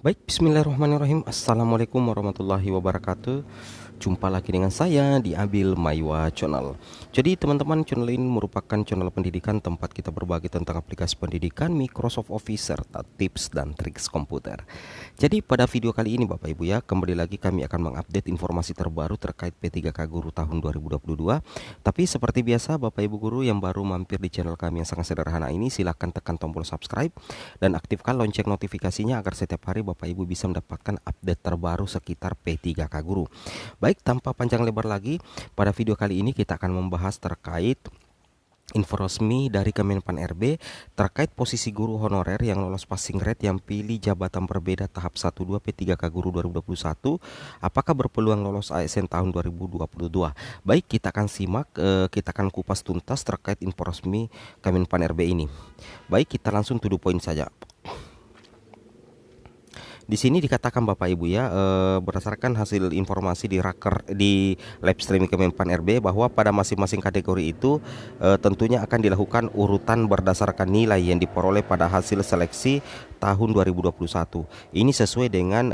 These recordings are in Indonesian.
Baik, bismillahirrahmanirrahim. Assalamualaikum warahmatullahi wabarakatuh. Jumpa lagi dengan saya di Abil Maiwa Channel. Jadi teman-teman, channel ini merupakan channel pendidikan tempat kita berbagi tentang aplikasi pendidikan, Microsoft Office, serta tips dan triks komputer. Jadi pada video kali ini Bapak Ibu ya, kembali lagi kami akan mengupdate informasi terbaru terkait P3K Guru tahun 2022. Tapi seperti biasa Bapak Ibu guru yang baru mampir di channel kami yang sangat sederhana ini, silahkan tekan tombol subscribe dan aktifkan lonceng notifikasinya agar setiap hari Bapak Ibu bisa mendapatkan update terbaru sekitar P3K Guru. Baik, tanpa panjang lebar lagi, pada video kali ini kita akan membahas terkait info resmi dari Kemenpan RB terkait posisi guru honorer yang lolos passing grade yang pilih jabatan berbeda tahap 1-2 P3K Guru 2021, apakah berpeluang lolos ASN tahun 2022. Baik, kita akan simak, kita akan kupas tuntas terkait info resmi Kemenpan RB ini. Baik, kita langsung to the point saja. Di sini dikatakan Bapak Ibu ya, berdasarkan hasil informasi di raker di live streaming Kemenpan RB bahwa pada masing-masing kategori itu tentunya akan dilakukan urutan berdasarkan nilai yang diperoleh pada hasil seleksi tahun 2021. Ini sesuai dengan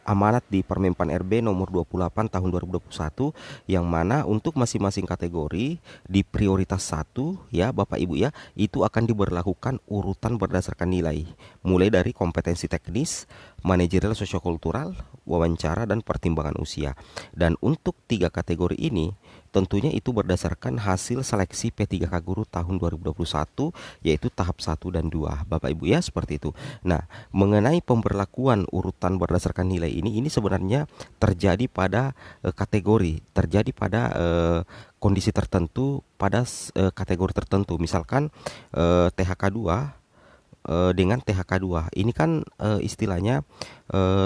amanat di Permenpan RB nomor 28 tahun 2021, yang mana untuk masing-masing kategori di prioritas 1 ya Bapak Ibu ya, itu akan diberlakukan urutan berdasarkan nilai mulai dari kompetensi teknis, manajerial, sosiokultural, wawancara, dan pertimbangan usia. Dan untuk 3 kategori ini tentunya itu berdasarkan hasil seleksi P3K Guru tahun 2021, yaitu tahap 1 dan 2 Bapak Ibu ya, seperti itu. Nah, mengenai pemberlakuan urutan berdasarkan nilai ini sebenarnya terjadi pada terjadi pada kondisi tertentu, pada kategori tertentu. Misalkan THK 2 dengan THK2. Ini kan istilahnya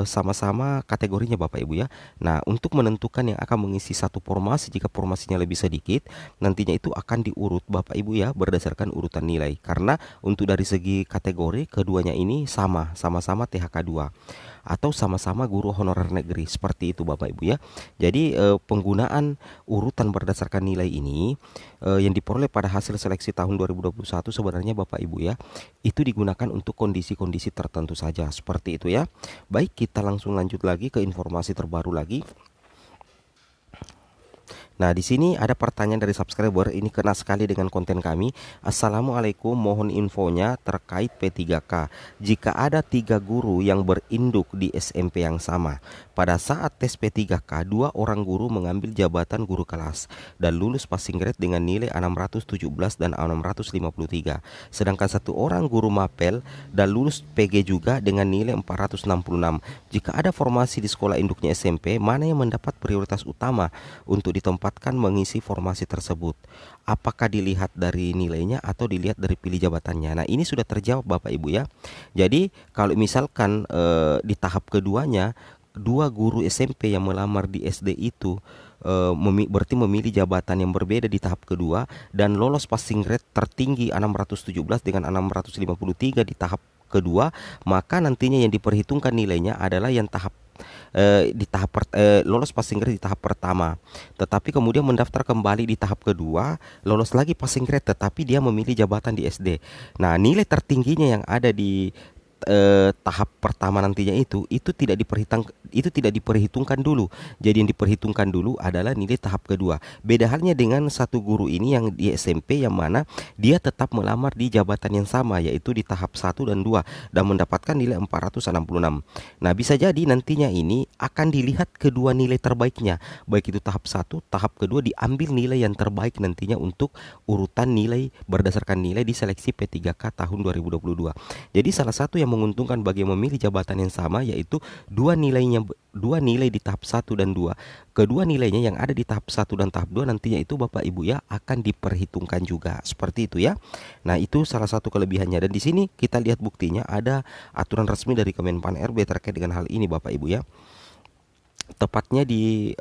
sama-sama kategorinya Bapak Ibu ya. Nah, untuk menentukan yang akan mengisi satu formasi, jika formasinya lebih sedikit, nantinya itu akan diurut Bapak Ibu ya berdasarkan urutan nilai. Karena untuk dari segi kategori keduanya ini sama-sama THK2 atau sama-sama guru honorer negeri, seperti itu Bapak Ibu ya. Jadi penggunaan urutan berdasarkan nilai ini yang diperoleh pada hasil seleksi tahun 2021 sebenarnya Bapak Ibu ya, itu digunakan untuk kondisi-kondisi tertentu saja, seperti itu ya. Baik, kita langsung lanjut lagi ke informasi terbaru lagi. Nah, di sini ada pertanyaan dari subscriber, ini kena sekali dengan konten kami. Assalamualaikum, mohon infonya terkait P3K. Jika ada 3 guru yang berinduk di SMP yang sama, pada saat tes P3K, 2 orang guru mengambil jabatan guru kelas dan lulus passing grade dengan nilai 617 dan 653. Sedangkan 1 orang guru mapel dan lulus PG juga dengan nilai 466. Jika ada formasi di sekolah induknya SMP, mana yang mendapat prioritas utama untuk ditempatkan mengisi formasi tersebut? Apakah dilihat dari nilainya atau dilihat dari pilih jabatannya? Nah, ini sudah terjawab Bapak Ibu ya. Jadi kalau misalkan di tahap keduanya 2 guru SMP yang melamar di SD itu berarti memilih jabatan yang berbeda di tahap kedua dan lolos passing grade tertinggi 617 dengan 653 di tahap kedua, maka nantinya yang diperhitungkan nilainya adalah yang lolos passing grade di tahap pertama, tetapi kemudian mendaftar kembali di tahap kedua, lolos lagi passing grade tetapi dia memilih jabatan di SD. Nah, nilai tertingginya yang ada di tahap pertama nantinya itu tidak diperhitungkan dulu. Jadi yang diperhitungkan dulu adalah nilai tahap kedua. Beda halnya dengan satu guru ini yang di SMP, yang mana dia tetap melamar di jabatan yang sama, yaitu di tahap 1 dan 2 dan mendapatkan nilai 466. Nah, bisa jadi nantinya ini akan dilihat kedua nilai terbaiknya, baik itu tahap 1, tahap kedua, diambil nilai yang terbaik nantinya untuk urutan nilai berdasarkan nilai di seleksi P3K tahun 2022. Jadi salah satu yang menguntungkan bagi yang memilih jabatan yang sama yaitu dua nilai di tahap 1 dan 2. Kedua nilainya yang ada di tahap 1 dan tahap 2 nantinya itu Bapak Ibu ya akan diperhitungkan juga. Seperti itu ya. Nah, itu salah satu kelebihannya, dan di sini kita lihat buktinya ada aturan resmi dari Kemenpan RB terkait dengan hal ini Bapak Ibu ya. Tepatnya di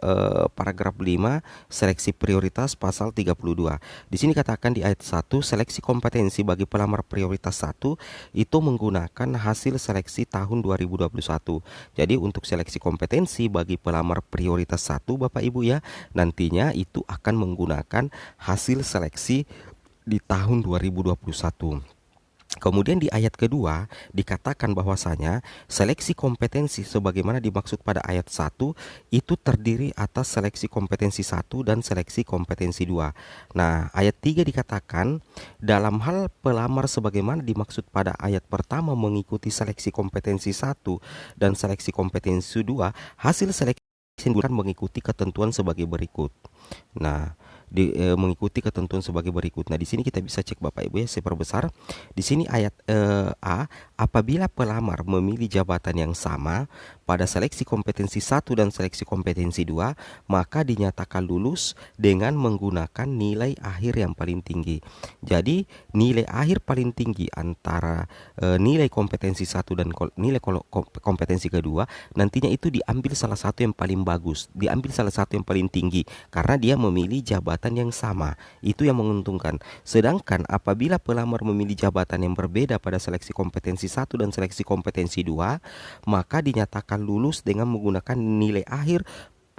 paragraf 5 seleksi prioritas pasal 32. Di sini katakan di ayat 1, seleksi kompetensi bagi pelamar prioritas 1 itu menggunakan hasil seleksi tahun 2021. Jadi untuk seleksi kompetensi bagi pelamar prioritas 1 Bapak Ibu ya, nantinya itu akan menggunakan hasil seleksi di tahun 2021. Kemudian di ayat kedua dikatakan bahwasanya seleksi kompetensi sebagaimana dimaksud pada ayat 1 itu terdiri atas seleksi kompetensi 1 dan seleksi kompetensi 2. Nah, ayat 3 dikatakan dalam hal pelamar sebagaimana dimaksud pada ayat pertama mengikuti seleksi kompetensi 1 dan seleksi kompetensi 2, hasil seleksi bukan mengikuti ketentuan sebagai berikut. Nah, mengikuti ketentuan sebagai berikut. Nah, di sini kita bisa cek Bapak Ibu ya, saya perbesar. Di sini ayat A, apabila pelamar memilih jabatan yang sama pada seleksi kompetensi 1 dan seleksi kompetensi 2, maka dinyatakan lulus dengan menggunakan nilai akhir yang paling tinggi. Jadi, nilai akhir paling tinggi antara nilai kompetensi 1 dan nilai kompetensi kedua nantinya itu diambil salah satu yang paling bagus, diambil salah satu yang paling tinggi karena dia memilih jabatan yang sama. Itu yang menguntungkan. Sedangkan apabila pelamar memilih jabatan yang berbeda pada seleksi kompetensi 1 dan seleksi kompetensi 2, maka dinyatakan lulus dengan menggunakan nilai akhir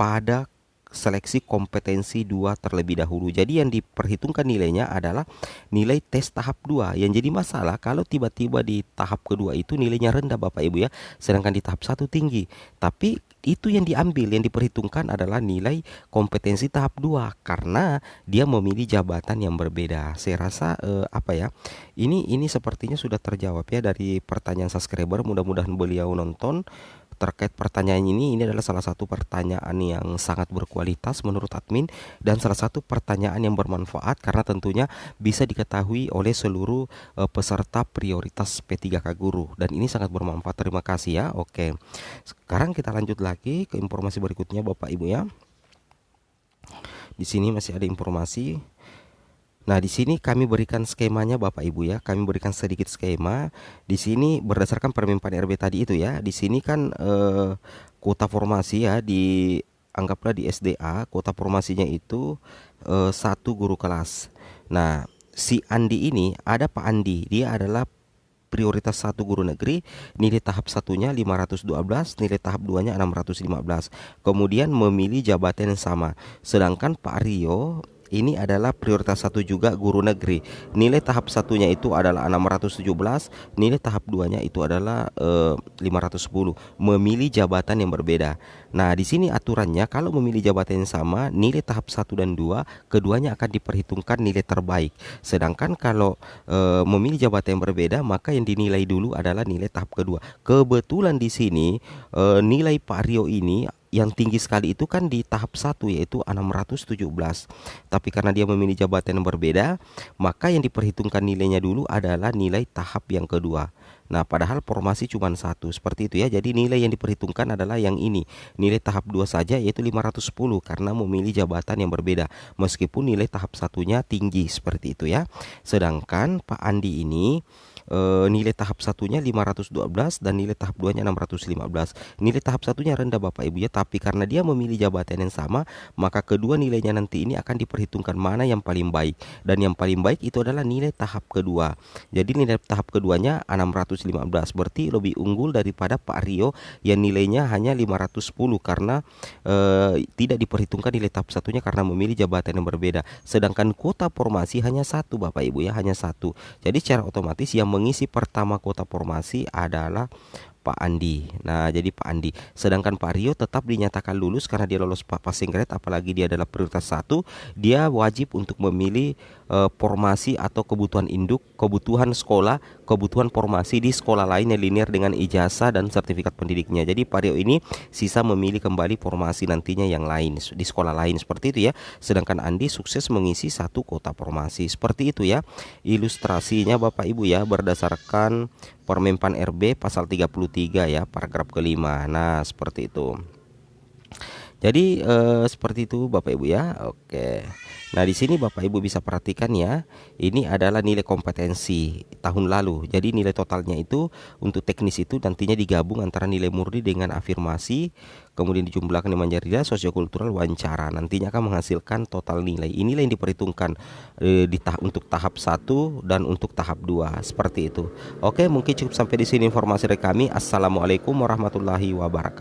pada seleksi kompetensi 2 terlebih dahulu. Jadi yang diperhitungkan nilainya adalah nilai tes tahap 2. Yang jadi masalah kalau tiba-tiba di tahap kedua itu nilainya rendah Bapak Ibu ya, sedangkan di tahap 1 tinggi. Tapi itu yang diambil, yang diperhitungkan adalah nilai kompetensi tahap 2 karena dia memilih jabatan yang berbeda. Saya rasa apa ya? Ini sepertinya sudah terjawab ya dari pertanyaan subscriber. Mudah-mudahan beliau nonton. Terkait pertanyaan ini adalah salah satu pertanyaan yang sangat berkualitas menurut admin dan salah satu pertanyaan yang bermanfaat karena tentunya bisa diketahui oleh seluruh peserta prioritas P3K Guru dan ini sangat bermanfaat. Terima kasih ya. Oke. Sekarang kita lanjut lagi ke informasi berikutnya Bapak Ibu ya. Di sini masih ada informasi. Nah, di sini kami berikan skemanya Bapak Ibu ya. Kami berikan sedikit skema. Di sini berdasarkan Permenpan RB tadi itu ya. Di sini kan kuota formasi ya, anggaplah di SDA kuota formasinya itu 1 guru kelas. Nah, si Andi ini ada Pak Andi. Dia adalah prioritas 1 guru negeri, nilai tahap 1-nya 512, nilai tahap 2-nya 615. Kemudian memilih jabatan yang sama. Sedangkan Pak Rio ini adalah prioritas 1 juga guru negeri. Nilai tahap 1-nya itu adalah 617, nilai tahap 2-nya itu adalah 510. Memilih jabatan yang berbeda. Nah, di sini aturannya kalau memilih jabatan yang sama, nilai tahap 1 dan 2 keduanya akan diperhitungkan nilai terbaik. Sedangkan kalau memilih jabatan yang berbeda, maka yang dinilai dulu adalah nilai tahap kedua. Kebetulan di sini nilai Pak Rio ini yang tinggi sekali itu kan di tahap 1 yaitu 617. Tapi karena dia memilih jabatan yang berbeda, maka yang diperhitungkan nilainya dulu adalah nilai tahap yang kedua. Nah, padahal formasi cuma 1 seperti itu ya. Jadi nilai yang diperhitungkan adalah yang ini, nilai tahap 2 saja yaitu 510 karena memilih jabatan yang berbeda. Meskipun nilai tahap 1-nya tinggi seperti itu ya. Sedangkan Pak Andi ini nilai tahap 1-nya 512 dan nilai tahap 2-nya 615. Nilai tahap 1-nya rendah Bapak Ibu ya, tapi karena dia memilih jabatan yang sama, maka kedua nilainya nanti ini akan diperhitungkan mana yang paling baik. Dan yang paling baik itu adalah nilai tahap kedua. Jadi nilai tahap keduanya 615, berarti lebih unggul daripada Pak Rio yang nilainya hanya 510 karena tidak diperhitungkan nilai tahap 1-nya karena memilih jabatan yang berbeda. Sedangkan kuota formasi hanya 1 Bapak Ibu ya, hanya 1. Jadi secara otomatis yang mengisi pertama kuota formasi adalah Pak Andi. Nah, jadi Pak Andi. Sedangkan Pak Rio tetap dinyatakan lulus karena dia lolos passing grade, apalagi dia adalah prioritas 1. Dia wajib untuk memilih formasi atau kebutuhan induk, kebutuhan sekolah, kebutuhan formasi di sekolah lain yang linear dengan ijazah dan sertifikat pendidiknya. Jadi Pak Rio ini sisa memilih kembali formasi nantinya yang lain di sekolah lain seperti itu ya. Sedangkan Andi sukses mengisi 1 kuota formasi. Seperti itu ya. Ilustrasinya Bapak Ibu ya, berdasarkan Permenpan RB pasal 33 ya, paragraf kelima. Nah, seperti itu. Jadi seperti itu Bapak Ibu ya. Oke. Nah, di sini Bapak Ibu bisa perhatikan ya. Ini adalah nilai kompetensi tahun lalu. Jadi nilai totalnya itu untuk teknis itu nantinya digabung antara nilai murni dengan afirmasi, kemudian dijumlahkan dengan manjarida, sosiokultural, wawancara. Nantinya akan menghasilkan total nilai. Inilah yang diperhitungkan untuk tahap 1 dan untuk tahap 2. Seperti itu. Oke, mungkin cukup sampai di sini informasi dari kami. Assalamualaikum warahmatullahi wabarakatuh.